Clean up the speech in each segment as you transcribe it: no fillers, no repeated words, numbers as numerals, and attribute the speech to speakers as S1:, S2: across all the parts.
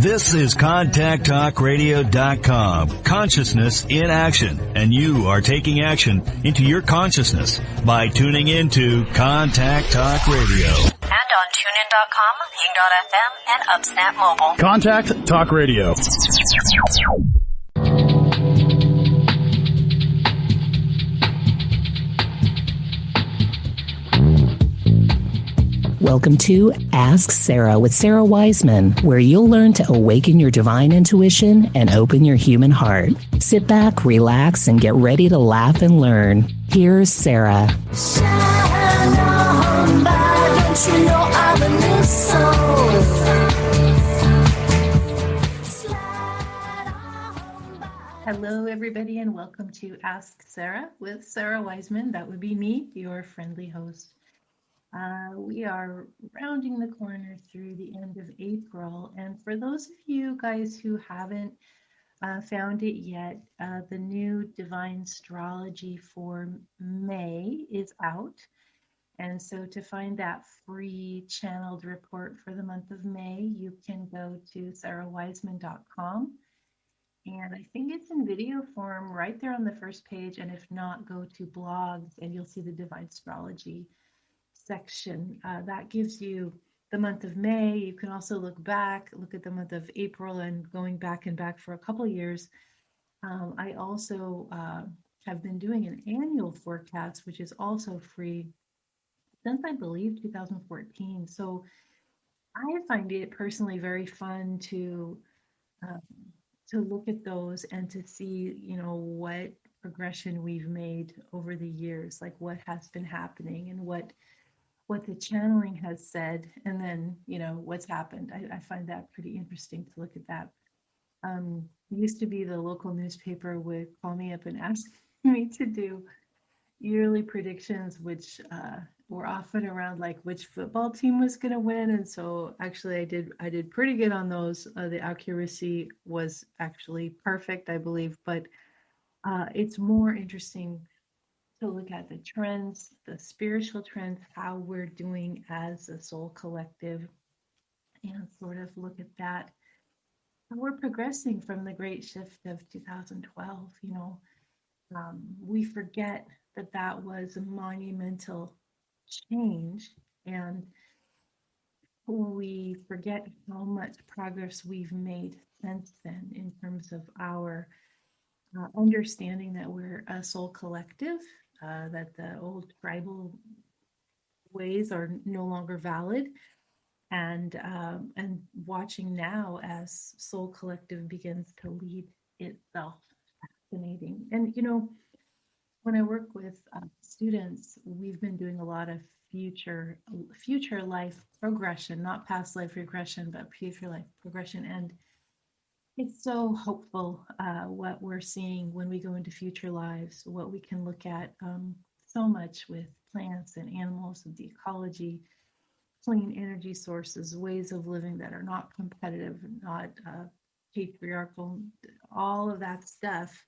S1: This is ContactTalkRadio.com. Consciousness in action. And you are taking action into your consciousness by tuning into Contact Talk Radio.
S2: And on TuneIn.com, Ping.fm, and UpSnap Mobile.
S3: Contact Talk Radio.
S4: Welcome to Ask Sara with Sara Wiseman, where you'll learn to awaken your divine intuition and open your human heart. Sit back, relax, and get ready to laugh and learn. Here's Sara.
S5: Shine on by, don't you know I'm a new soul?
S6: Hello, everybody, and welcome to Ask Sara with Sara Wiseman. That would be me, your friendly host. We are rounding the corner through the end of April, and for those of you guys who haven't found it yet, the new Divine Astrology for May is out. And so to find that free channeled report for the month of May, you can go to sarawiseman.com. And I think it's in video form right there on the first page. And if not, go to blogs and you'll see the Divine Astrology section. That gives you the month of May. You can also look back, look at the month of April, and going back and back for a couple years. I also have been doing an annual forecast, which is also free since I believe 2014. So I find it personally very fun to look at those and to see, you know, what progression we've made over the years, like what has been happening and what the channeling has said, and then, you know, what's happened. I find that pretty interesting to look at that. Used to be the local newspaper would call me up and ask me to do yearly predictions, which were often around like which football team was going to win. And so actually I did pretty good on those. The accuracy was actually perfect, I believe, but it's more interesting to look at the trends, the spiritual trends, how we're doing as a soul collective, and sort of look at that. And we're progressing from the great shift of 2012. You know, we forget that was a monumental change, and we forget how much progress we've made since then in terms of our understanding that we're a soul collective, that the old tribal ways are no longer valid, and watching now as soul collective begins to lead itself. Fascinating. And you know, when I work with students, we've been doing a lot of future life progression, not past life regression, but future life progression. And it's so hopeful what we're seeing when we go into future lives, what we can look at so much with plants and animals and the ecology, clean energy sources, ways of living that are not competitive, not patriarchal. All of that stuff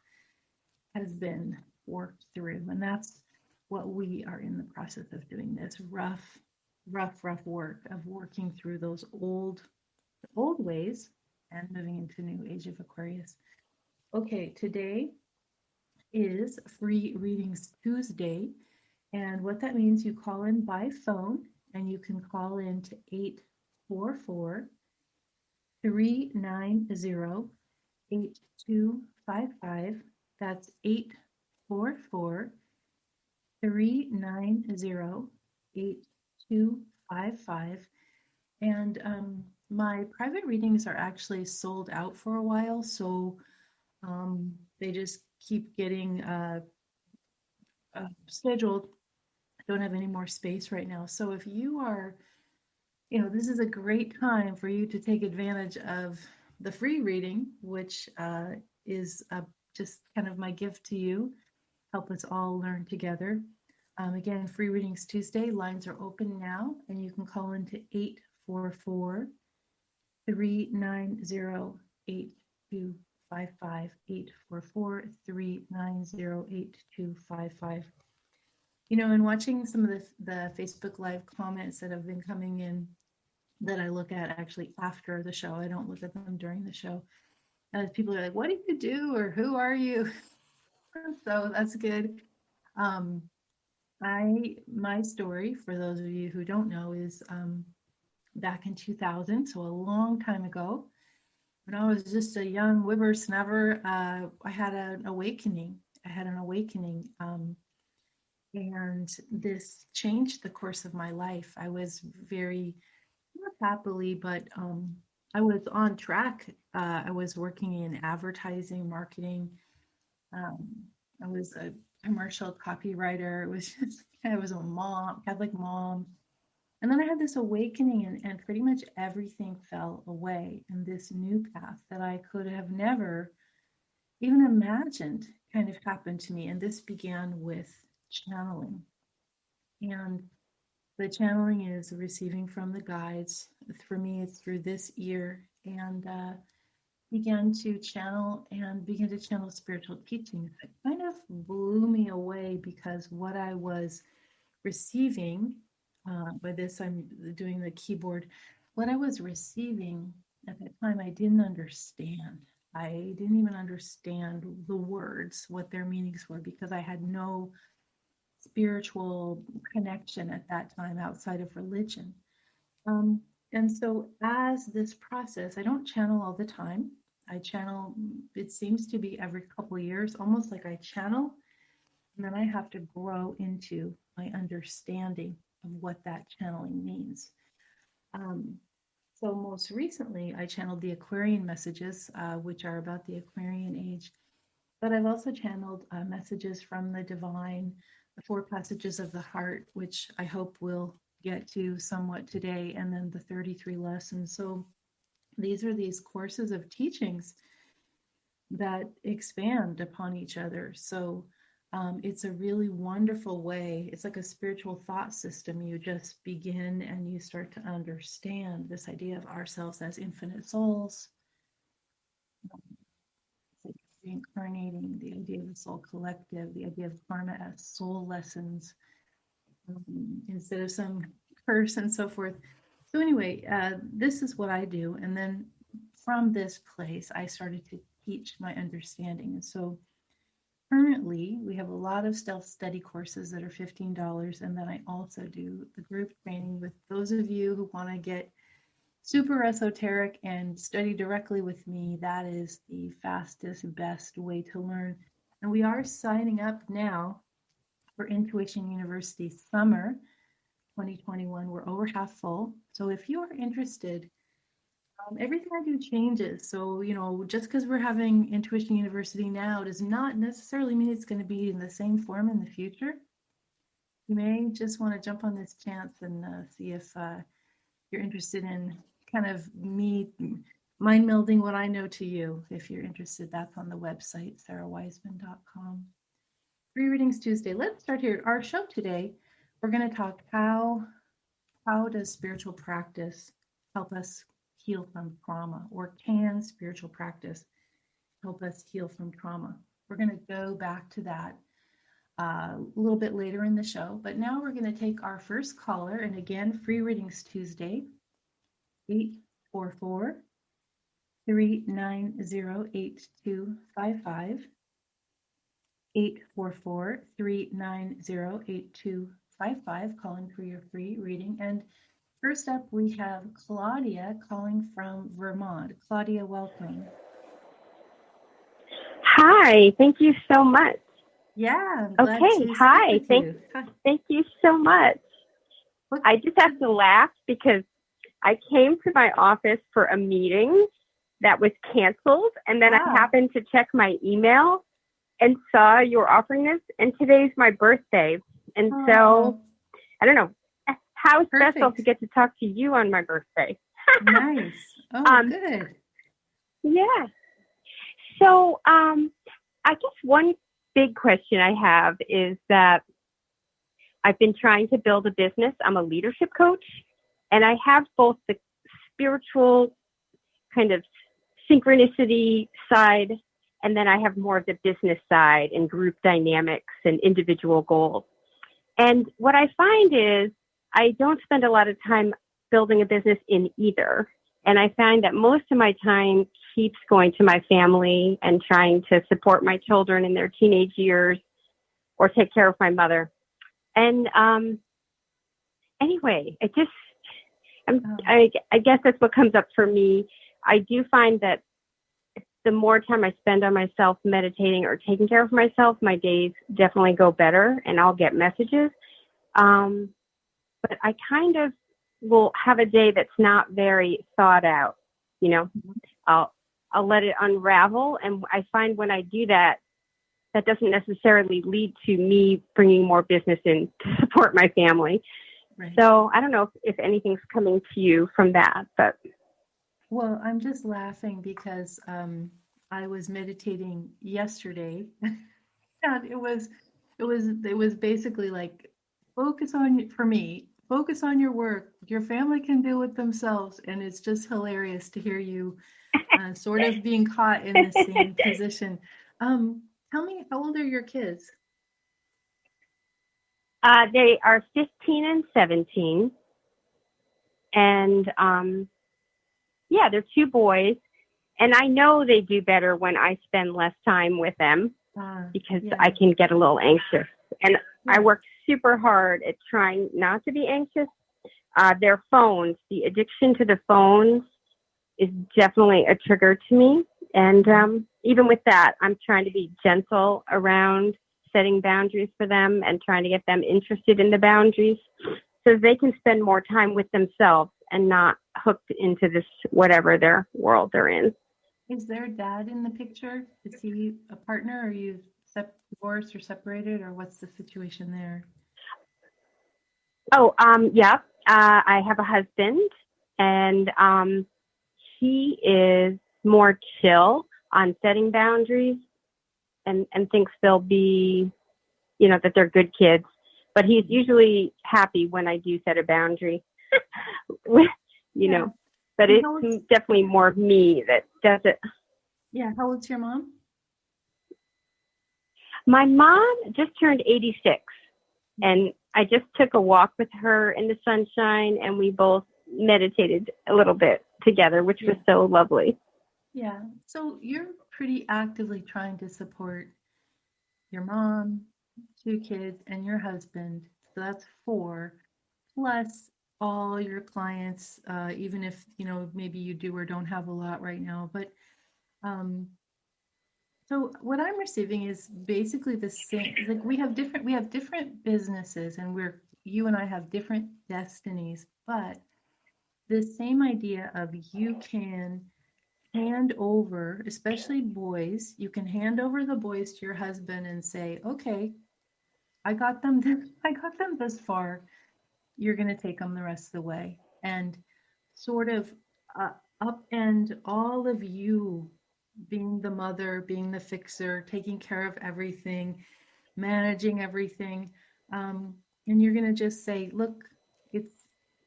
S6: has been worked through, and that's what we are in the process of doing, this rough work of working through those old ways and moving into new age of Aquarius. Okay, today is Free Readings Tuesday, and what that means, you call in by phone, and you can call in to 844-390-8255. That's 844-390-8255. And my private readings are actually sold out for a while, so they just keep getting scheduled. I don't have any more space right now. So if you are, you know, this is a great time for you to take advantage of the free reading, which is just kind of my gift to you. Help us all learn together. Again, Free Readings Tuesday, lines are open now, and you can call into 844-390-8255, 844-390-8255. You know, and watching some of the Facebook Live comments that have been coming in that I look at actually after the show. I don't look at them during the show. And people are like, what do you do? Or who are you? So that's good. Um, my story, for those of you who don't know, is back in 2000, so a long time ago, when I was just a young whippersnapper, I had an awakening. And this changed the course of my life. I was very, not happily, but I was on track. I was working in advertising, marketing. Um, I was a commercial copywriter. It was just, I was a mom, Catholic mom. And then I had this awakening, and pretty much everything fell away. And this new path that I could have never even imagined kind of happened to me. And this began with channeling. And the channeling is receiving from the guides. For me, it's through this ear. And began to channel spiritual teachings. It kind of blew me away, because what I was receiving, by this I'm doing the keyboard, what I was receiving at that time, I didn't understand. I didn't even understand the words, what their meanings were, because I had no spiritual connection at that time outside of religion. And so as this process, I don't channel all the time. I channel, it seems to be every couple of years, almost like I channel, and then I have to grow into my understanding of what that channeling means. So most recently, I channeled the Aquarian messages, which are about the Aquarian age. But I've also channeled messages from the divine, the 4 passages of the heart, which I hope we'll get to somewhat today, and then the 33 lessons. So these are these courses of teachings that expand upon each other. So it's a really wonderful way. It's like a spiritual thought system. You just begin and you start to understand this idea of ourselves as infinite souls, reincarnating, the idea of the soul collective, the idea of karma as soul lessons, instead of some curse and so forth. So anyway, this is what I do. And then from this place, I started to teach my understanding. And so currently, we have a lot of self-study courses that are $15. And then I also do the group training with those of you who want to get super esoteric and study directly with me. That is the fastest, best way to learn. And we are signing up now for Intuition University Summer 2021. We're over half full. So if you are interested, everything I do changes. So, just because we're having Intuition University now does not necessarily mean it's going to be in the same form in the future. You may just want to jump on this chance and see if you're interested in kind of me mind melding what I know to you. If you're interested, that's on the website, sarawiseman.com. Free Readings Tuesday. Let's start here. Our show today, we're going to talk how does spiritual practice help us heal from trauma, or can spiritual practice help us heal from trauma? We're going to go back to that a little bit later in the show, but now we're going to take our first caller, and again, Free Readings Tuesday, 844-390-8255, 844-390-8255, calling for your free reading. And first up, we have Claudia calling from Vermont. Claudia, welcome.
S3: Hi, thank you so much.
S6: Yeah, I'm glad
S3: Okay,
S6: to
S3: hi,
S6: speak with you. Hi.
S3: thank you so much.
S6: What-
S3: I just have to laugh because I came to my office for a meeting that was canceled, and then I happened to check my email and saw you were offering this, and today's my birthday. And so, I don't know, how special to get to talk to you on my birthday.
S6: Nice. Oh, good.
S3: Yeah. So, I guess one big question I have is that I've been trying to build a business. I'm a leadership coach, and I have both the spiritual kind of synchronicity side, and then I have more of the business side and group dynamics and individual goals. And what I find is I don't spend a lot of time building a business in either. And I find that most of my time keeps going to my family and trying to support my children in their teenage years or take care of my mother. And anyway, I guess that's what comes up for me. I do find that the more time I spend on myself meditating or taking care of myself, my days definitely go better and I'll get messages. But I kind of will have a day that's not very thought out. You know, I'll let it unravel. And I find when I do that, that doesn't necessarily lead to me bringing more business in to support my family. Right. So I don't know if anything's coming to you from that, but.
S6: Well, I'm just laughing because I was meditating yesterday, and it was basically like, focus on your work. Your family can deal with themselves, and it's just hilarious to hear you sort of being caught in the same position. Tell me, how old are your kids?
S3: They are 15 and 17, and they're two boys. And I know they do better when I spend less time with them because I can get a little anxious. And I work super hard at trying not to be anxious. Their phones, the addiction to the phones is definitely a trigger to me. And even with that, I'm trying to be gentle around setting boundaries for them and trying to get them interested in the boundaries so they can spend more time with themselves and not hooked into this, whatever their world they're in.
S6: Is their dad in the picture? Is he a partner? Or are you divorced or separated, or what's the situation there?
S3: Oh, yeah. I have a husband, and he is more chill on setting boundaries and thinks they'll be, that they're good kids. But he's usually happy when I do set a boundary, know. But it's definitely more me that does it.
S6: Yeah. How old's your mom?
S3: My mom just turned 86, and I just took a walk with her in the sunshine, and we both meditated a little bit together, which was so lovely.
S6: Yeah. So you're pretty actively trying to support your mom, 2 kids, and your husband. So that's 4, plus all your clients, even if, maybe you do or don't have a lot right now. But so what I'm receiving is basically the same. Like we have different businesses, and you and I have different destinies, but the same idea of you can hand over, especially boys, you can hand over the boys to your husband and say, okay, I got them this far. You're going to take them the rest of the way, and sort of upend all of you being the mother, being the fixer, taking care of everything, managing everything. And you're going to just say, look,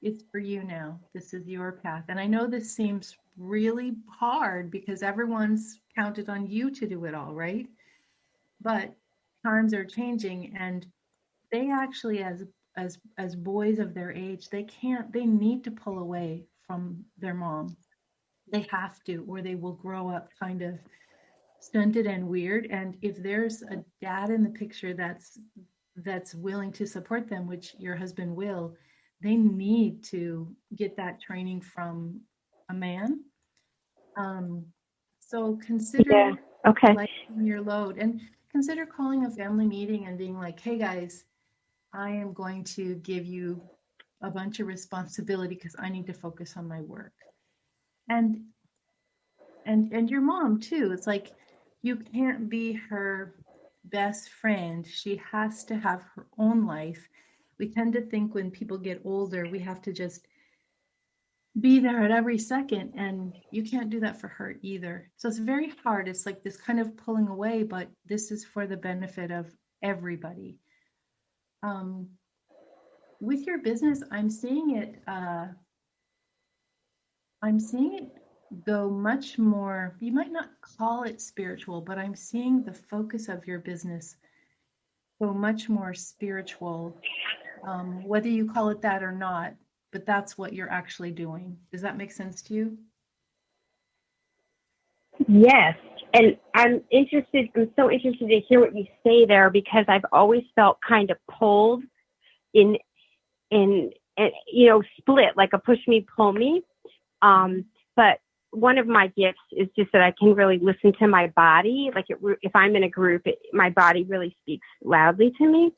S6: it's for you now. This is your path. And I know this seems really hard because everyone's counted on you to do it all, right? But times are changing, and they actually, as boys of their age, they need to pull away from their mom. They have to, or they will grow up kind of stunted and weird. And if there's a dad in the picture that's willing to support them, which your husband will, they need to get that training from a man. So consider lightening your load, and consider calling a family meeting and being like, hey guys, I am going to give you a bunch of responsibility because I need to focus on my work. And your mom too. It's like, you can't be her best friend. She has to have her own life. We tend to think when people get older, we have to just be there at every second, and you can't do that for her either. So it's very hard. It's like this kind of pulling away, but this is for the benefit of everybody. With your business, I'm seeing it go much more, you might not call it spiritual, but I'm seeing the focus of your business go much more spiritual, whether you call it that or not. but that's what you're actually doing. Does that make sense to you?
S3: Yes. And I'm so interested to hear what you say there, because I've always felt kind of pulled in, split, like a push me, pull me. But one of my gifts is just that I can really listen to my body. Like if I'm in a group, my body really speaks loudly to me.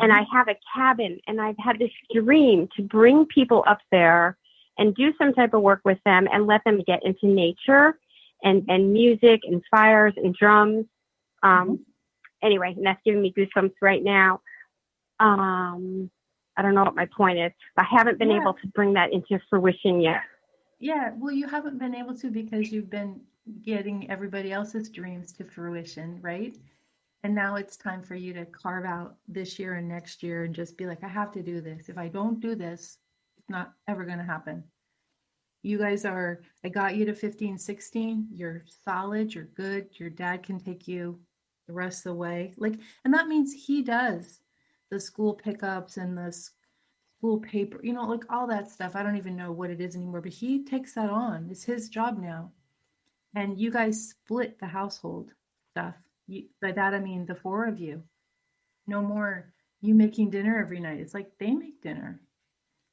S3: And I have a cabin, and I've had this dream to bring people up there and do some type of work with them and let them get into nature and music and fires and drums. Anyway, and that's giving me goosebumps right now. I don't know what my point is. I haven't been able to bring that into fruition yet.
S6: Yeah, well, you haven't been able to because you've been getting everybody else's dreams to fruition, right? And now it's time for you to carve out this year and next year and just be like, I have to do this. If I don't do this, it's not ever going to happen. You guys I got you to 15, 16. You're solid. You're good. Your dad can take you the rest of the way. And that means he does the school pickups and the school paper, all that stuff. I don't even know what it is anymore, but he takes that on. It's his job now. And you guys split the household stuff. By that, I mean the four of you. No more you making dinner every night. It's like they make dinner.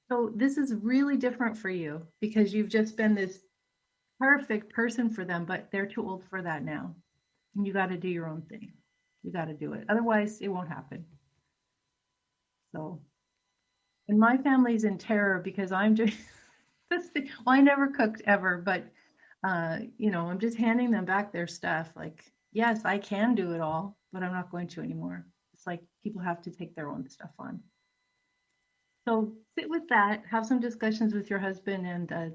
S6: So this is really different for you because you've just been this perfect person for them, but they're too old for that now. And you got to do your own thing. You got to do it. Otherwise, it won't happen. So, and my family's in terror because I'm just, I never cooked ever, but, I'm just handing them back their stuff. Like, yes, I can do it all, but I'm not going to anymore. It's like people have to take their own stuff on. So sit with that, have some discussions with your husband, and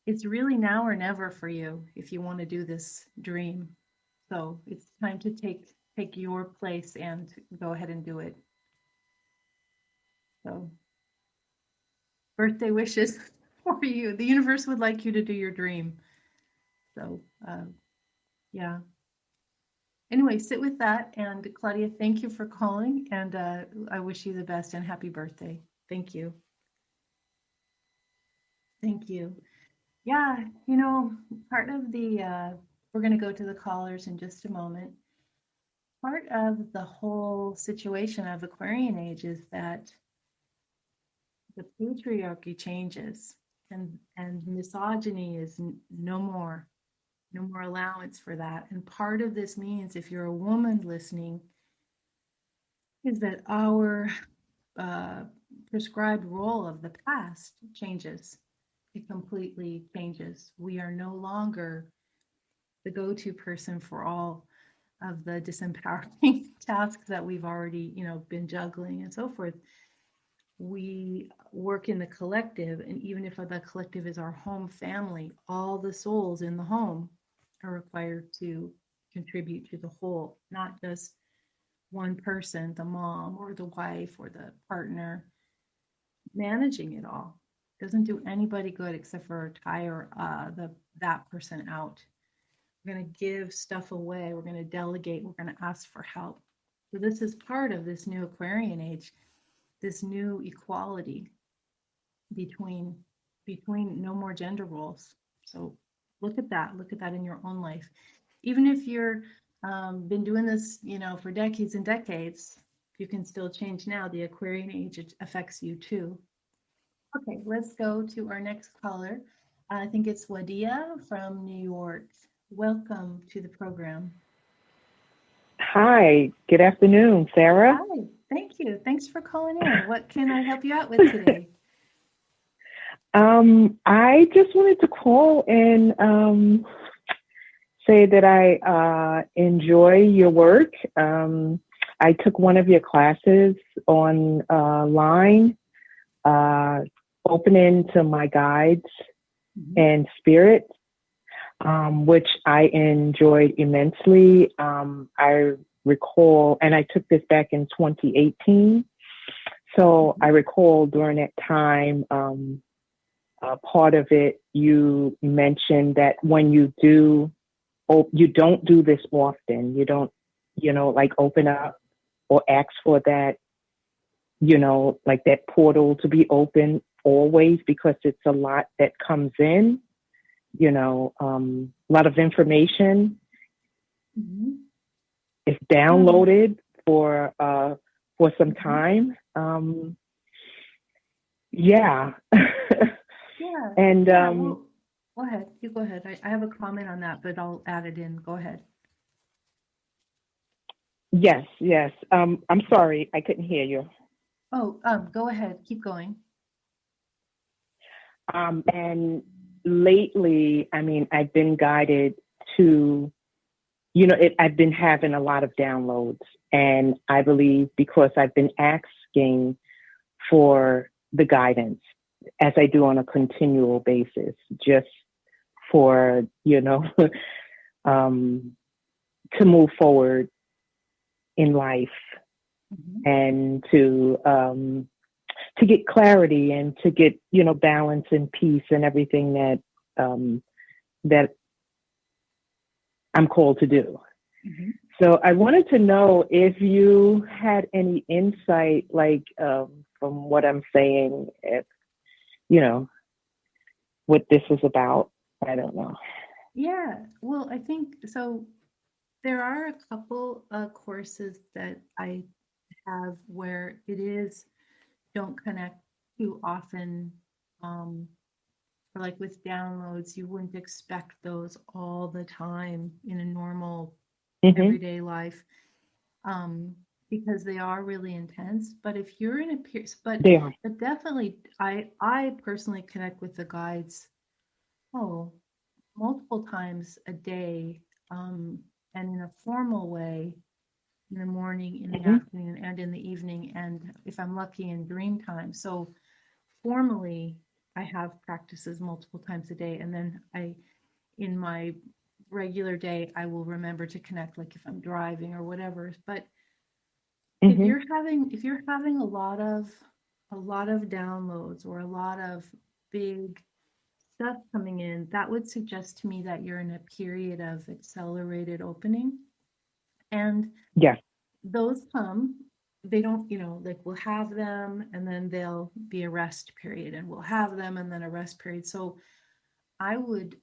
S6: it's really now or never for you if you want to do this dream. So it's time to take your place and go ahead and do it. So birthday wishes for you. The universe would like you to do your dream. So yeah. Anyway, sit with that. And Claudia, thank you for calling. And I wish you the best and happy birthday. Thank you. Thank you. Yeah, part of we're going to go to the callers in just a moment. Part of the whole situation of Aquarian age is that the patriarchy changes and misogyny is no more allowance for that. And part of this means, if you're a woman listening, is that our prescribed role of the past changes. It completely changes. We are no longer the go-to person for all of the disempowering tasks that we've already, been juggling and so forth. We work in the collective, and even if the collective is our home family, all the souls in the home are required to contribute to the whole, not just one person, the mom or the wife or the partner managing it all. Doesn't do anybody good except for tire that person out. We're going to give stuff away. We're going to delegate. We're going to ask for help. So this is part of this new Aquarian age, this new equality between no more gender roles. So look at that in your own life. Even if you're been doing this, for decades and decades, you can still change now. The Aquarian age, it affects you too. Okay, let's go to our next caller. I think it's Wadia from New York. Welcome to the program.
S7: Hi, good afternoon, Sara.
S6: Hi, thank you. Thanks for calling in. What can I help you out with today?
S7: I just wanted to call and say that I enjoy your work. I took one of your classes online, Opening to My Guides and Spirit, which I enjoyed immensely. I recall, and I took this back in 2018. So I recall during that time, part of it, you mentioned that when you don't do this often. You don't, like open up or ask for that, like that portal to be open always, because it's a lot that comes in, a lot of information is downloaded for some time. Yeah.
S6: Yeah.
S7: And
S6: Well, go ahead. You go ahead. I have a comment on that, but I'll add it in. Go ahead.
S7: yes. I'm sorry, I couldn't hear you.
S6: Oh, go ahead. Keep going.
S7: And lately, I mean, I've been guided to, I've been having a lot of downloads, and I believe because I've been asking for the guidance, as I do on a continual basis, just for, to move forward in life and to get clarity and to get, balance and peace and everything that I'm called to do. So I wanted to know if you had any insight, like, from what I'm saying, if, what this is about. I don't know.
S6: Yeah, well, I think so. There are a couple courses that I have where it is don't connect too often. Or like with downloads, you wouldn't expect those all the time in a normal everyday life, because they are really intense. But if you're in a period, but definitely, I personally connect with the guides multiple times a day, and in a formal way, in the morning, in the afternoon, and in the evening, and if I'm lucky, in dream time. So formally, I have practices multiple times a day, and then in my regular day, I will remember to connect, like if I'm driving or whatever. But if you're having a lot of downloads or a lot of big stuff coming in, that would suggest to me that you're in a period of accelerated opening. And those they don't, like we'll have them and then there'll be a rest period, and we'll have them and then a rest period. So I would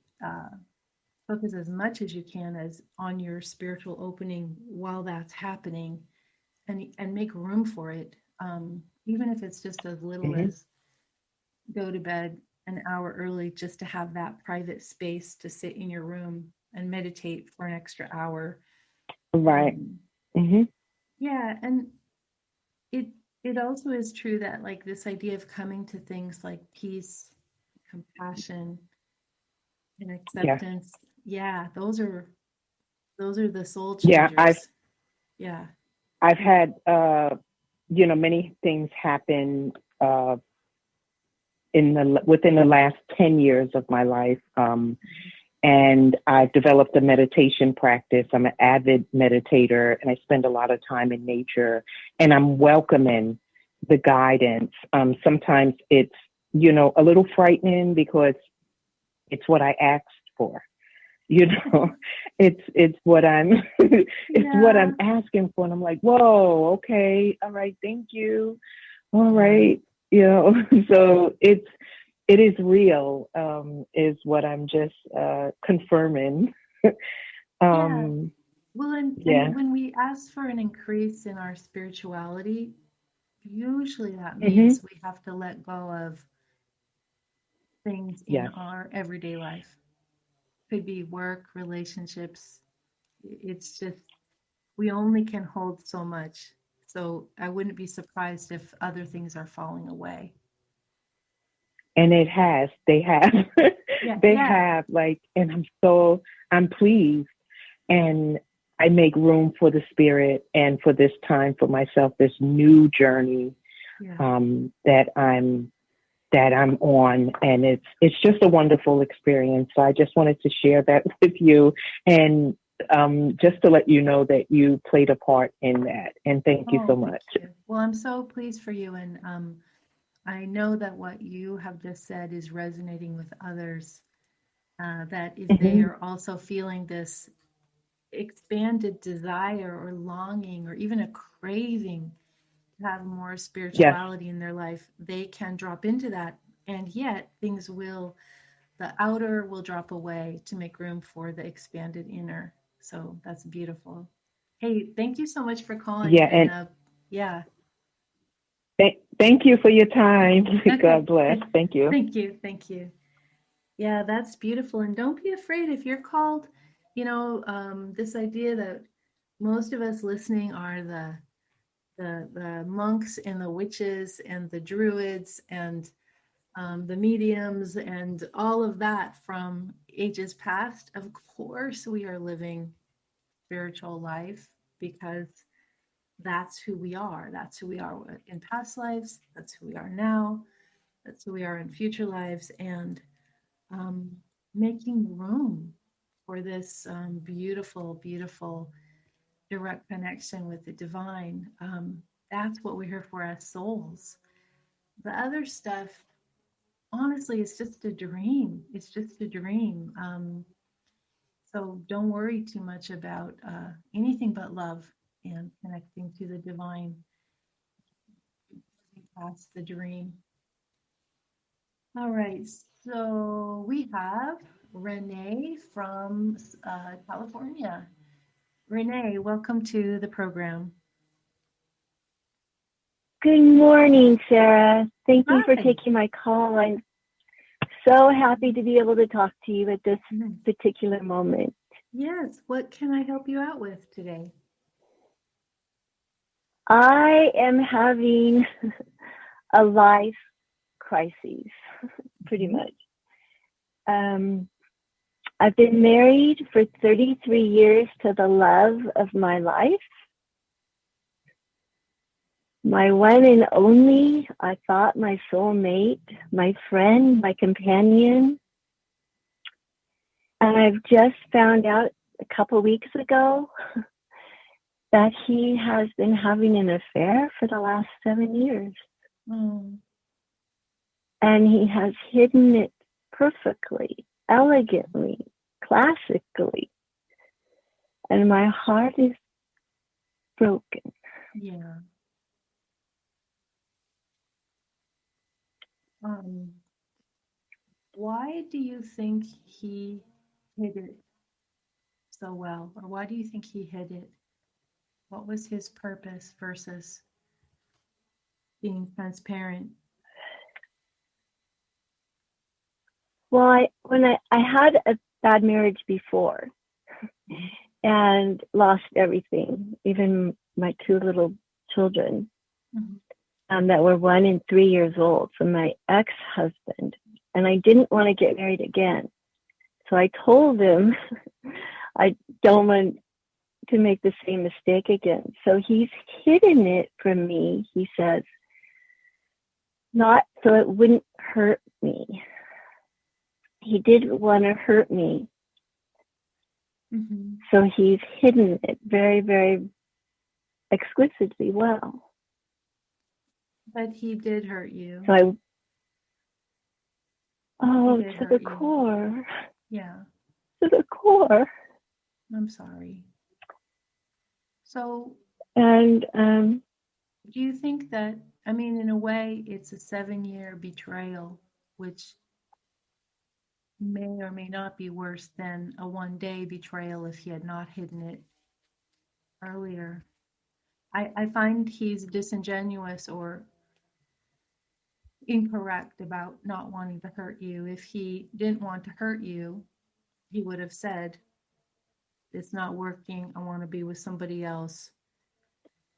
S6: focus as much as you can as on your spiritual opening while that's happening, and make room for it. Even if it's just as little as go to bed an hour early, just to have that private space to sit in your room and meditate for an extra hour.
S7: Right.
S6: Yeah. And it also is true that, like, this idea of coming to things like peace, compassion, and acceptance. Yeah. Those are the soul changers.
S7: I've had, many things happen, within the last 10 years of my life. And I've developed a meditation practice. I'm an avid meditator, and I spend a lot of time in nature, and I'm welcoming the guidance. Sometimes it's, a little frightening because it's what I asked for. It's what I'm, what I'm asking for. And I'm like, whoa, okay. All right. Thank you. All right. So it is real, is what I'm just confirming.
S6: Well, and when we ask for an increase in our spirituality, usually that means we have to let go of things in our everyday life. Could be work, relationships. It's just, we only can hold so much. So I wouldn't be surprised if other things are falling away.
S7: And they have, have, like, and I'm pleased, and I make room for the spirit and for this time for myself, this new journey, that I'm on, and it's just a wonderful experience. So I just wanted to share that with you, and just to let you know that you played a part in that. And thank you so much.
S6: You. Well, I'm so pleased for you, and I know that what you have just said is resonating with others. That if they are also feeling this expanded desire or longing or even a craving to have more spirituality in their life, they can drop into that And yet the outer will drop away to make room for the expanded inner. So that's beautiful. Hey, thank you so much for calling.
S7: Yeah,
S6: And
S7: and
S6: yeah.
S7: thank you for your time.
S6: Okay.
S7: God bless. Thank you.
S6: Thank you. Thank you. Yeah, that's beautiful. And don't be afraid if you're called, this idea that most of us listening are the monks and the witches and the druids and the mediums and all of that from ages past. Of course, we are living spiritual life because that's who we are. That's who we are in past lives. That's who we are now. That's who we are in future lives. And um, making room for this beautiful, beautiful direct connection with the divine. That's what we're here for as souls. The other stuff, honestly, is just a dream. It's just a dream. So don't worry too much about anything but love and connecting to the divine past the dream. All right, so we have Renee from California. Renee, welcome to the program.
S8: Good morning, Sarah. Thank you for
S6: Hi.
S8: taking my call. I'm so happy to be able to talk to you at this particular moment.
S6: Yes, what can I help you out with today?
S8: I am having a life crisis, pretty much. I've been married for 33 years to the love of my life. My one and only, I thought, my soulmate, my friend, my companion. And I've just found out a couple weeks ago that he has been having an affair for the last 7 years.
S6: Mm.
S8: And he has hidden it perfectly, elegantly, classically. And my heart is broken.
S6: Yeah. Why do you think he hid it so well? Or why do you think he hid it? What was his purpose versus being transparent?
S8: Well, I had a bad marriage before and lost everything, even my 2 little children that were 1 and 3 years old from my ex-husband. And I didn't want to get married again. So I told him I don't want to make the same mistake again. So he's hidden it from me, he says, not so it wouldn't hurt me. He didn't want to hurt me.
S6: Mm-hmm.
S8: So he's hidden it very, very exquisitely well.
S6: But he did hurt you.
S8: So to the
S6: you.
S8: core.
S6: Yeah.
S8: To the core.
S6: I'm sorry. So,
S8: and
S6: do you think that, I mean, in a way, it's a 7-year betrayal, which may or may not be worse than a 1-day betrayal if he had not hidden it earlier? I find he's disingenuous or incorrect about not wanting to hurt you. If he didn't want to hurt you, he would have said, it's not working. I want to be with somebody else.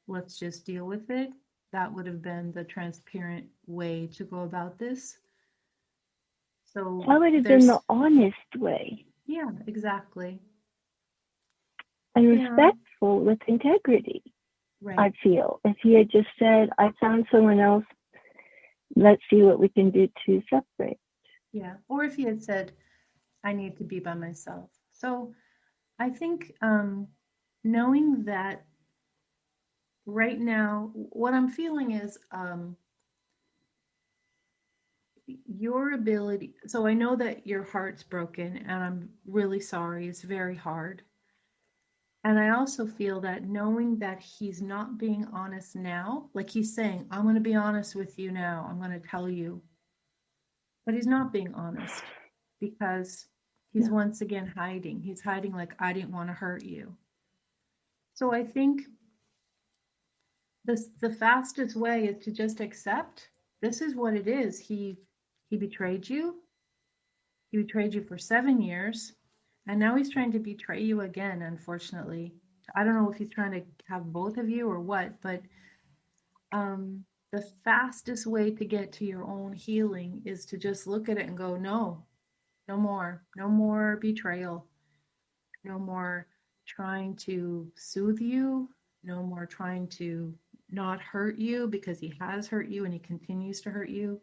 S6: Let's just deal with it. That would have been the transparent way to go about this. So
S8: that would have been the honest way.
S6: Yeah, exactly.
S8: And respectful with integrity.
S6: Right.
S8: I feel if he had just said, I found someone else, let's see what we can do to separate.
S6: Yeah. Or if he had said, I need to be by myself. So I think knowing that right now, what I'm feeling is your ability. So I know that your heart's broken and I'm really sorry. It's very hard. And I also feel that knowing that he's not being honest now, like he's saying, I'm going to be honest with you now. I'm going to tell you. but he's not being honest because he's once again hiding. He's hiding like, I didn't want to hurt you. So I think the fastest way is to just accept this is what it is. He betrayed you. He betrayed you for 7 years, and now he's trying to betray you again, unfortunately. I don't know if he's trying to have both of you or what, but the fastest way to get to your own healing is to just look at it and go, no, no more, no more betrayal, no more trying to soothe you, no more trying to not hurt you because he has hurt you and he continues to hurt you.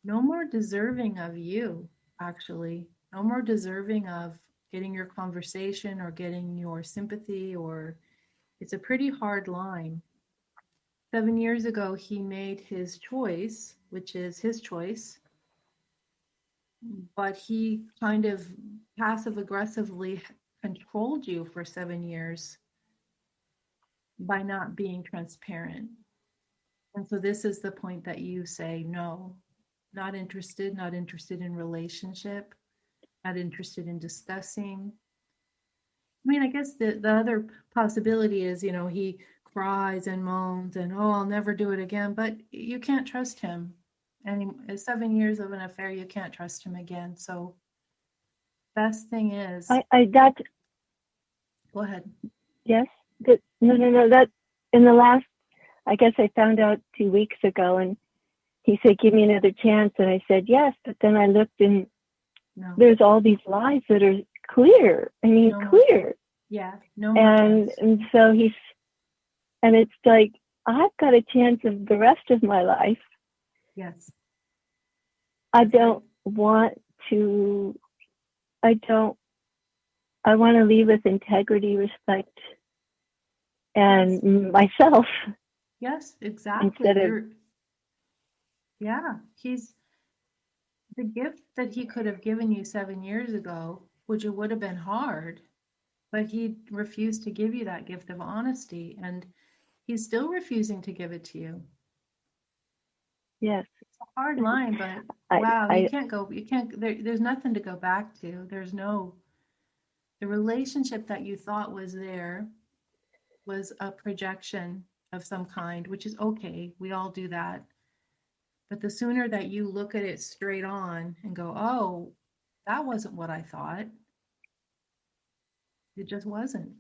S6: No more deserving of you, actually. No more deserving of getting your conversation or getting your sympathy, or it's a pretty hard line. 7 years ago, he made his choice, which is his choice, but he kind of passive aggressively controlled you for 7 years by not being transparent. And so this is the point that you say, no, not interested in relationship, not interested in discussing. I mean, I guess the other possibility is, he cries and moans and, oh, I'll never do it again, but you can't trust him. And 7 years of an affair, you can't trust him again. So best thing is,
S8: that
S6: go ahead.
S8: yes, no, that in the last, I guess I found out 2 weeks ago, and he said, give me another chance. And I said, yes. But then I looked and there's all these lies that are clear. I mean, clear.
S6: Yeah. No more chance.
S8: And so and it's like, I've got a chance of the rest of my life.
S6: Yes.
S8: I want to leave with integrity, respect, and myself.
S6: Yes, exactly. He's the gift that he could have given you 7 years ago, which it would have been hard, but he refused to give you that gift of honesty, and he's still refusing to give it to you.
S8: Yes.
S6: It's a hard line, but there's nothing to go back to. The relationship that you thought was there was a projection of some kind, which is okay. We all do that. But the sooner that you look at it straight on and go, oh, that wasn't what I thought. It just wasn't.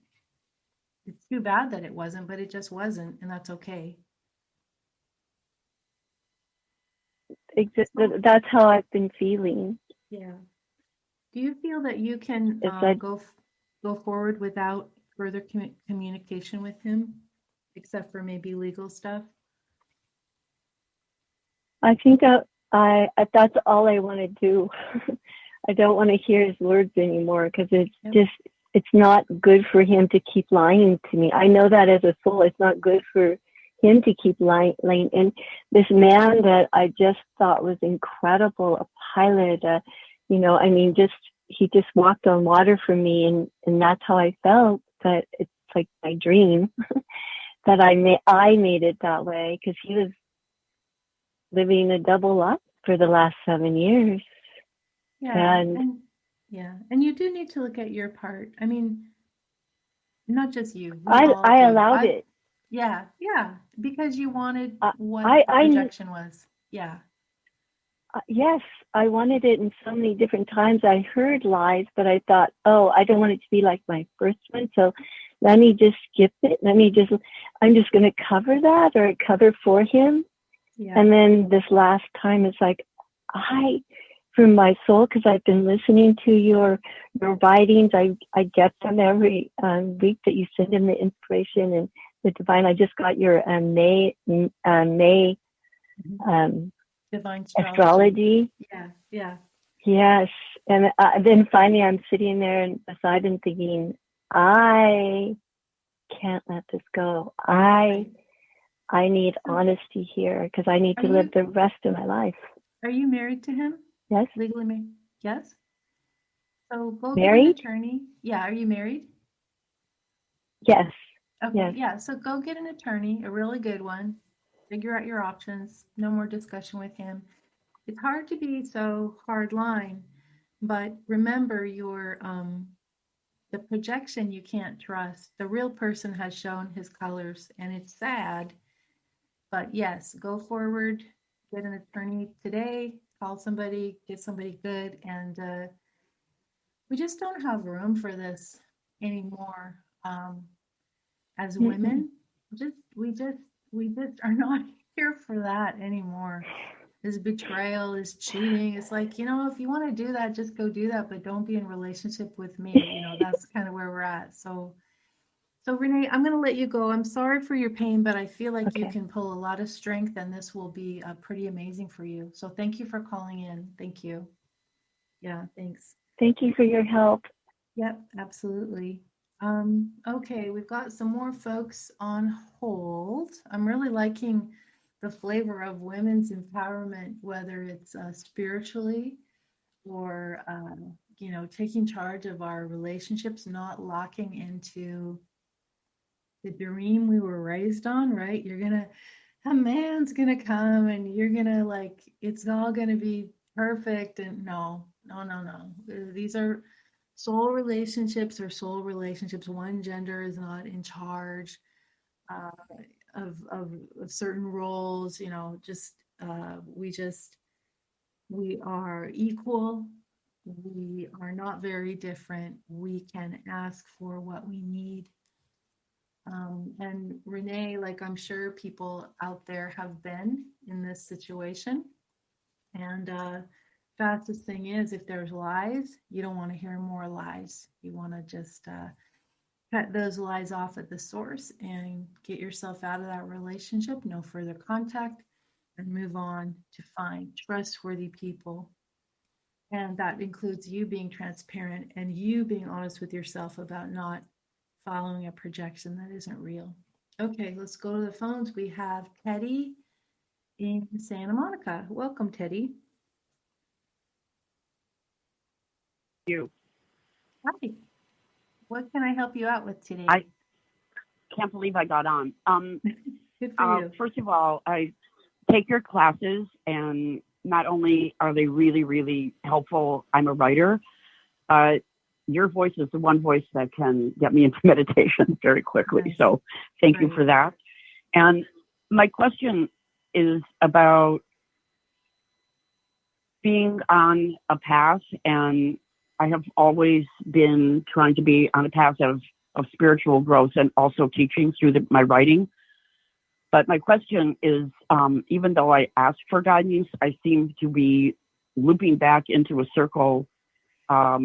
S6: It's too bad that it wasn't, but it just wasn't, and that's okay.
S8: That's how I've been feeling.
S6: Yeah. Do you feel that you can go forward without further communication with him, except for maybe legal stuff?
S8: I think that's all I want to do. I don't want to hear his words anymore, because it's not good for him to keep lying to me. I know that as a soul, it's not good for him to keep lying. And this man that I just thought was incredible, a pilot, he just walked on water for me, and that's how I felt. That it's like my dream that I made it that way, because he was living a double life for the last 7 years.
S6: Yeah, and you do need to look at your part. I mean, not just you.
S8: I allowed it.
S6: Yeah, because you wanted what the projection was. Yeah.
S8: Yes, I wanted it in so many different times. I heard lies, but I thought, oh, I don't want it to be like my first one, so let me just skip it. I'm just going to cover that, or cover for him. Yeah. And then this last time, it's like, from my soul, because I've been listening to your writings. I get them every week that you send in the inspiration and the divine. I just got your May
S6: divine
S8: astrology.
S6: Yeah.
S8: Yes. And then finally I'm sitting there and beside him thinking, I can't let this go. I need honesty here, because I need to live the rest of my life.
S6: Are you married to him?
S8: Yes.
S6: Legally married? Yes. So go
S8: married?
S6: get an attorney. Yeah. Are you married?
S8: Yes.
S6: Okay.
S8: Yes.
S6: Yeah. So go get an attorney, a really good one. Figure out your options. No more discussion with him. it's hard to be so hard line, but remember your the projection you can't trust. The real person has shown his colors, and it's sad. But yes, go forward, get an attorney today, call somebody, get somebody good, and we just don't have room for this anymore. As women, just we just are not here for that anymore. This betrayal, this cheating. It's like, if you want to do that, just go do that, but don't be in relationship with me. That's kind of where we're at. So Renee, I'm going to let you go. I'm sorry for your pain, but I feel like you
S8: Okay.
S6: can pull a lot of strength, and this will be pretty amazing for you. So thank you for calling in. Thank you. Yeah, thanks.
S8: Thank you for your help.
S6: Yep, absolutely. Okay, we've got some more folks on hold. I'm really liking the flavor of women's empowerment, whether it's spiritually or, taking charge of our relationships, not locking into the dream we were raised on, right? A man's gonna come and you're gonna it's all gonna be perfect. And no, no, no, no. These are soul relationships or soul relationships. One gender is not in charge uh, of certain roles, we are equal. We are not very different. We can ask for what we need. And Renee, like I'm sure people out there have been in this situation. And fastest thing is if there's lies, you don't want to hear more lies. You want to just cut those lies off at the source and get yourself out of that relationship, no further contact, and move on to find trustworthy people. And that includes you being transparent and you being honest with yourself about not following a projection that isn't real. Okay, let's go to the phones. We have Teddy in Santa Monica. Welcome, Teddy.
S9: You.
S6: Hi. What can I help you out with today?
S9: I can't believe I got on.
S6: Good for you.
S9: First of all, I take your classes, and not only are they really, really helpful, I'm a writer. Your voice is the one voice that can get me into meditation very quickly.
S6: Nice.
S9: So thank you for that. And my question is about being on a path, and I have always been trying to be on a path of spiritual growth and also teaching through my writing. But my question is, even though I ask for guidance, I seem to be looping back into a circle. I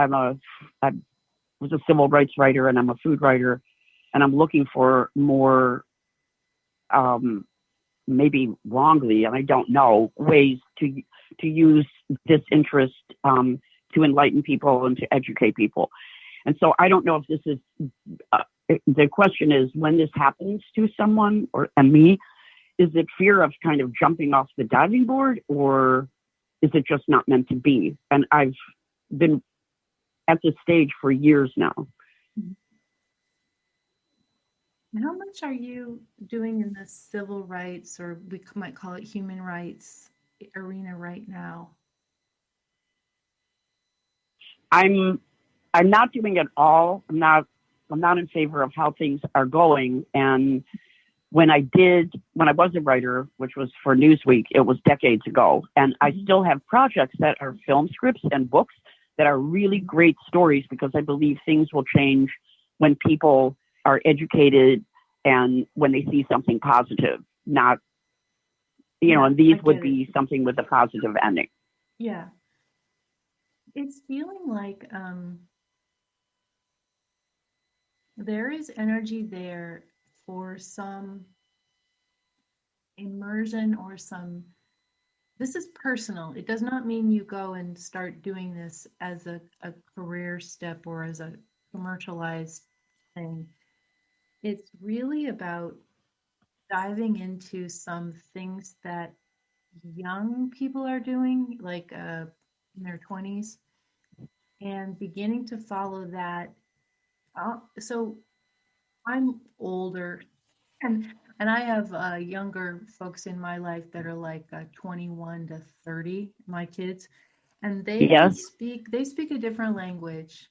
S9: was a civil rights writer, and I'm a food writer, and I'm looking for more, maybe wrongly, and I don't know, ways to use this interest to enlighten people and to educate people. And so I don't know if this is, the question is, when this happens to someone and me, is it fear of kind of jumping off the diving board, or is it just not meant to be? And I've been at this stage for years now.
S6: How much are you doing in the civil rights, or we might call it human rights arena right now?
S9: I'm not doing it all. I'm not in favor of how things are going. And when I was a writer, which was for Newsweek, it was decades ago. And I still have projects that are film scripts and books that are really great stories, because I believe things will change when people are educated and when they see something positive, not, and these would be something with a positive ending.
S6: Yeah. It's feeling like there is energy there for some immersion or this is personal. It does not mean you go and start doing this as a career step or as a commercialized thing. It's really about diving into some things that young people are doing, like in their 20s, and beginning to follow that. So I'm older, and And I have younger folks in my life that are like 21 to 30, my kids, and they don't
S9: Yes.
S6: speak, they speak a different language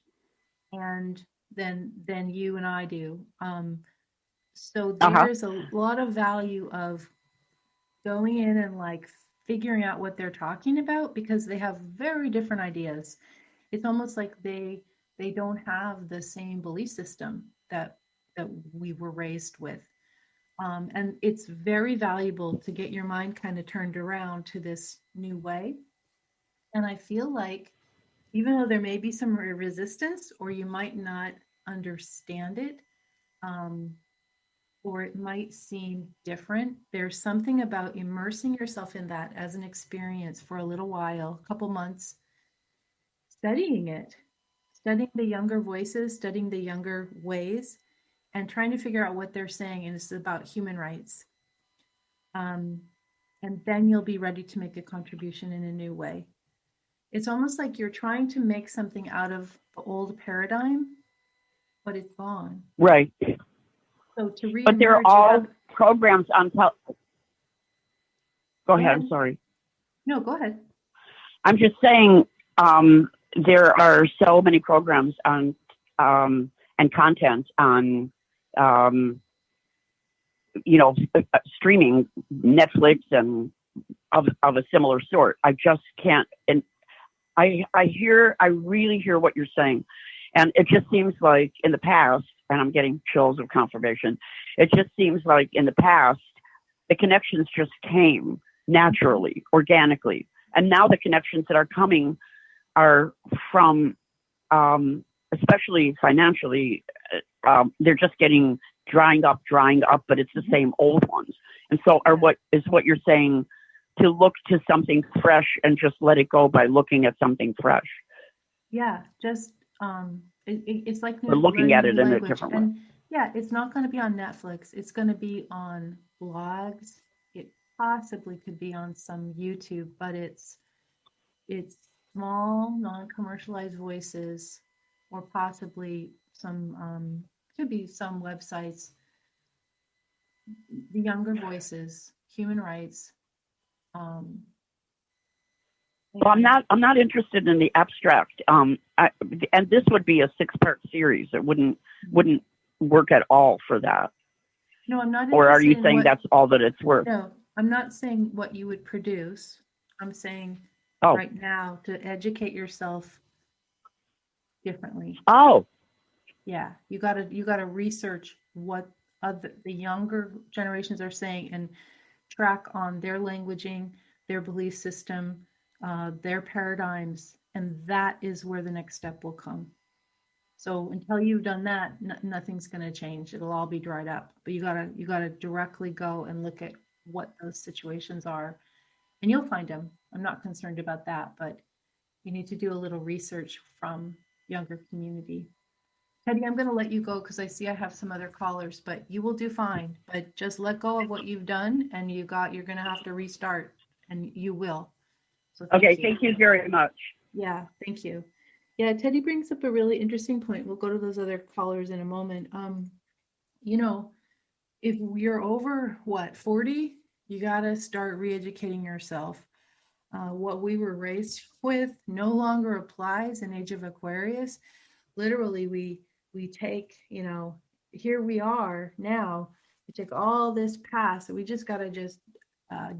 S6: and than you and I do. So
S9: Uh-huh.
S6: there's a lot of value of going in and like figuring out what they're talking about because they have very different ideas. It's almost like they don't have the same belief system that we were raised with. And it's very valuable to get your mind kind of turned around to this new way. And I feel like even though there may be some resistance or you might not understand it, um, or it might seem different, there's something about immersing yourself in that as an experience for a little while, a couple months, studying it, studying the younger voices, studying the younger ways, and trying to figure out what they're saying. And it's about human rights. Um, and then you'll be ready to make a contribution in a new way. It's almost like you're trying to make something out of the old paradigm, but it's gone.
S9: Right.
S6: So to reemerge,
S9: But they're all programs on top. Go ahead. I'm sorry.
S6: No, go ahead.
S9: I'm just saying there are so many programs on and content on streaming, Netflix and of a similar sort. I just can't. And I really hear what you're saying, and it just seems like in the past, and I'm getting chills of confirmation. It just seems like in the past, the connections just came naturally, organically. And now the connections that are coming are from, especially financially, they're just getting drying up, but it's the same old ones. And so what you're saying, to look to something fresh and just let it go by looking at something fresh.
S6: Yeah, just it's like
S9: we're looking at it in a
S6: language.
S9: different way.
S6: And yeah, it's not going to be on Netflix. It's going to be on blogs. It possibly could be on some YouTube, but it's small, non-commercialized voices, or possibly some could be some websites. The younger voices, human rights.
S9: Well, I'm not interested in the abstract. And this would be a 6-part series. It wouldn't work at all for that.
S6: No, I'm not.
S9: Or are you saying that's all that it's worth?
S6: No, I'm not saying what you would produce. I'm saying right now to educate yourself differently.
S9: Oh.
S6: Yeah, you gotta research what the younger generations are saying and track on their languaging, their belief system, their paradigms, and that is where the next step will come. So until you've done that, nothing's going to change. It'll all be dried up. But you gotta directly go and look at what those situations are, and you'll find them. I'm not concerned about that, but you need to do a little research from younger community. Teddy, I'm going to let you go because I see I have some other callers, but you will do fine. But just let go of what you've done, and you're going to have to restart, and you will. So
S9: thank you very much.
S6: Yeah, thank you. Yeah, Teddy brings up a really interesting point. We'll go to those other callers in a moment. If you're over 40, you got to start re-educating yourself. What we were raised with no longer applies in Age of Aquarius. Literally, we take, here we are now, we take all this past, we just got to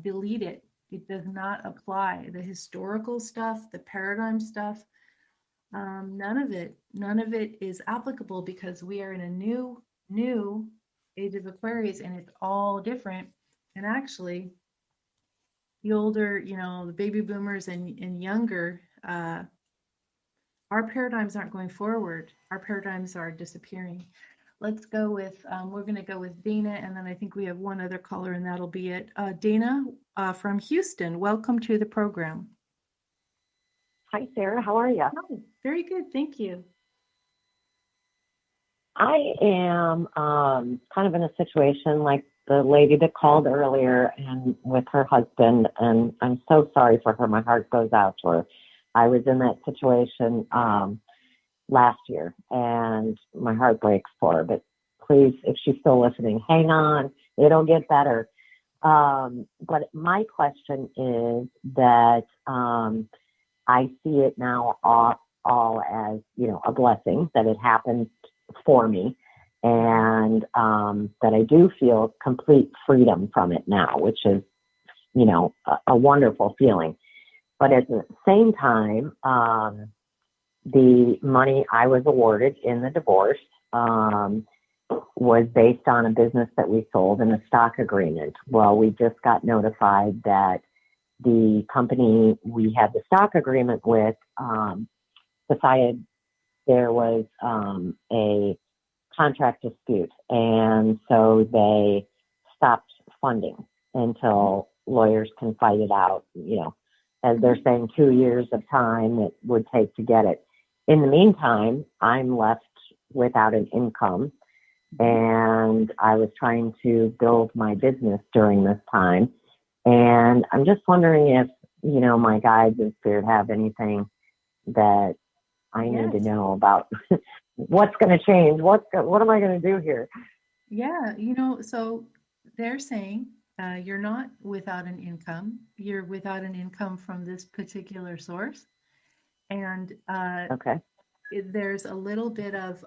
S6: delete it. It does not apply. The historical stuff, the paradigm stuff, none of it is applicable because we are in a new Age of Aquarius, and it's all different. And actually, the older, the baby boomers and younger, our paradigms aren't going forward. Our paradigms are disappearing. Let's go with, we're going to go with Dana, and then I think we have one other caller, and that'll be it. Dana from Houston, welcome to the program.
S10: Hi, Sarah. How are you?
S6: Oh, very good. Thank you.
S10: I am kind of in a situation like the lady that called earlier and with her husband, and I'm so sorry for her. My heart goes out to her. I was in that situation last year, and my heart breaks for her. But please, if she's still listening, hang on. It'll get better. But my question is that I see it now all as, a blessing that it happened for me, and that I do feel complete freedom from it now, which is, a wonderful feeling. But at the same time, the money I was awarded in the divorce was based on a business that we sold in a stock agreement. Well, we just got notified that the company we had the stock agreement with decided there was a contract dispute, and so they stopped funding until lawyers can fight it out, as they're saying, 2 years of time it would take to get it. In the meantime, I'm left without an income, and I was trying to build my business during this time. And I'm just wondering if, my guides and spirit have anything that I need to know about what's going to change. What am I going to do here?
S6: Yeah, so they're saying you're not without an income. You're without an income from this particular source. And
S10: okay.
S6: There's a little bit of,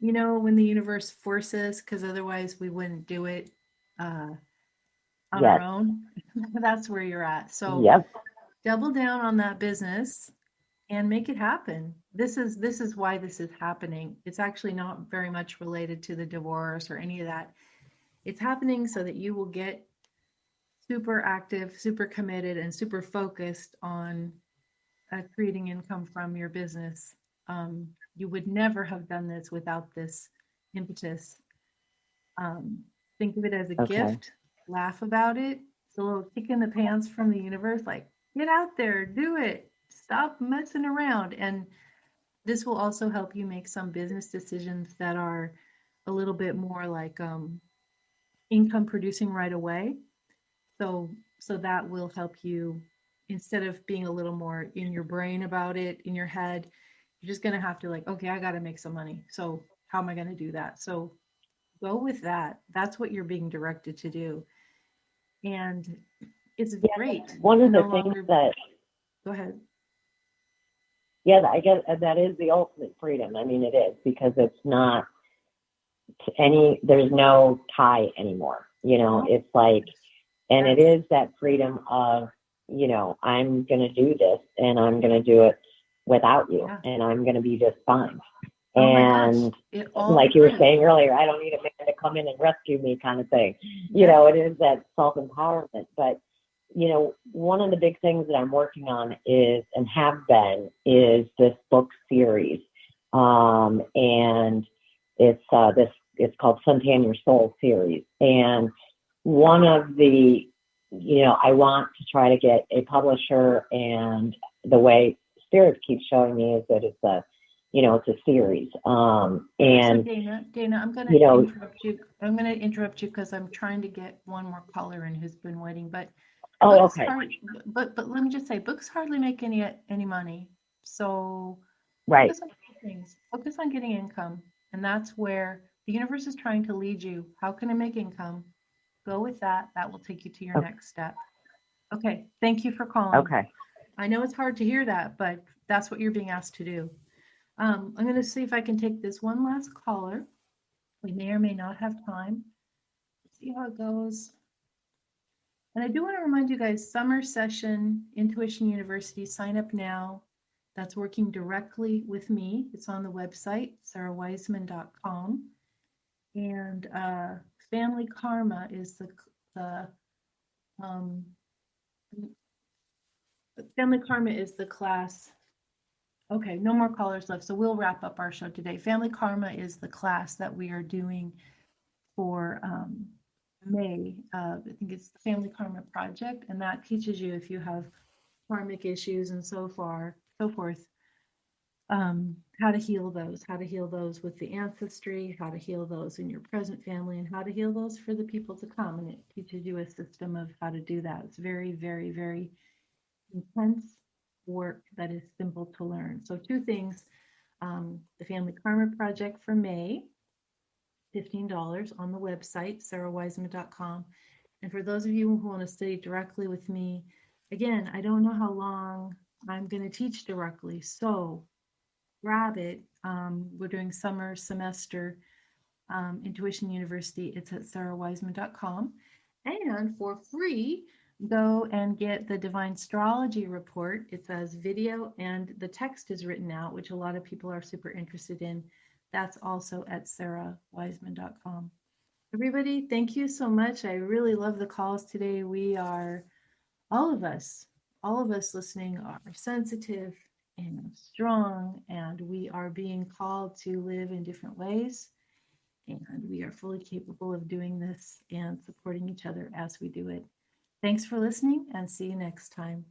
S6: when the universe forces, because otherwise we wouldn't do it on our own. That's where you're at. So double down on that business and make it happen. This is why this is happening. It's actually not very much related to the divorce or any of that. It's happening so that you will get super active, super committed, and super focused on creating income from your business. You would never have done this without this impetus. Think of it as a gift, laugh about it. It's a little kick in the pants from the universe, like, get out there, do it, stop messing around. And this will also help you make some business decisions that are a little bit more like income producing right away. So that will help you, instead of being a little more in your brain about it, in your head, you're just going to have to okay, I got to make some money. So how am I going to do that? So go with that. That's what you're being directed to do. And it's great.
S10: One of the things that...
S6: Go ahead.
S10: Yeah, I guess that is the ultimate freedom. I mean, it is, because it's not there's no tie anymore. It's like, and it is that freedom of, I'm going to do this and I'm going to do it without you, and I'm going to be just fine. And like you were saying earlier, I don't need a man to come in and rescue me kind of thing. It is that self-empowerment. But, one of the big things that I'm working on is this book series. And it's called Suntan Your Soul series. And one of the, I want to try to get a publisher, and the way Spirit keeps showing me is that it's a series. And
S6: so Dana, I'm going to interrupt you. I'm going to interrupt you because I'm trying to get one more caller in who's been waiting. But okay. But let me just say, books hardly make any money. So focus on things. Focus on getting income, and that's where the universe is trying to lead you. How can I make income? Go with that. That will take you to your next step. Okay. Thank you for calling.
S10: Okay.
S6: I know it's hard to hear that, but that's what you're being asked to do. I'm going to see if I can take this one last caller. We may or may not have time. Let's see how it goes. And I do want to remind you guys, summer session, Intuition University, sign up now. That's working directly with me. It's on the website, sarawiseman.com. And Family Karma is Family Karma is the class. Okay, no more callers left, so we'll wrap up our show today. Family Karma is the class that we are doing for May. I think it's the Family Karma Project, and that teaches you, if you have karmic issues and so forth, how to heal those with the ancestry, how to heal those in your present family, and how to heal those for the people to come. And it teaches you a system of how to do that. It's very, very, very intense work that is simple to learn. So 2 things, the Family Karma Project for May, $15 on the website, sarawiseman.com. And for those of you who want to study directly with me, again, I don't know how long I'm going to teach directly, so grab it. We're doing summer semester Intuition University. It's at sarawiseman.com. And for free, go and get the Divine Astrology Report. It says video and the text is written out, which a lot of people are super interested in. That's also at sarawiseman.com. Everybody, thank you so much. I really love the calls today. We are, all of us listening are sensitive and strong, and we are being called to live in different ways. And we are fully capable of doing this and supporting each other as we do it. Thanks for listening, and see you next time.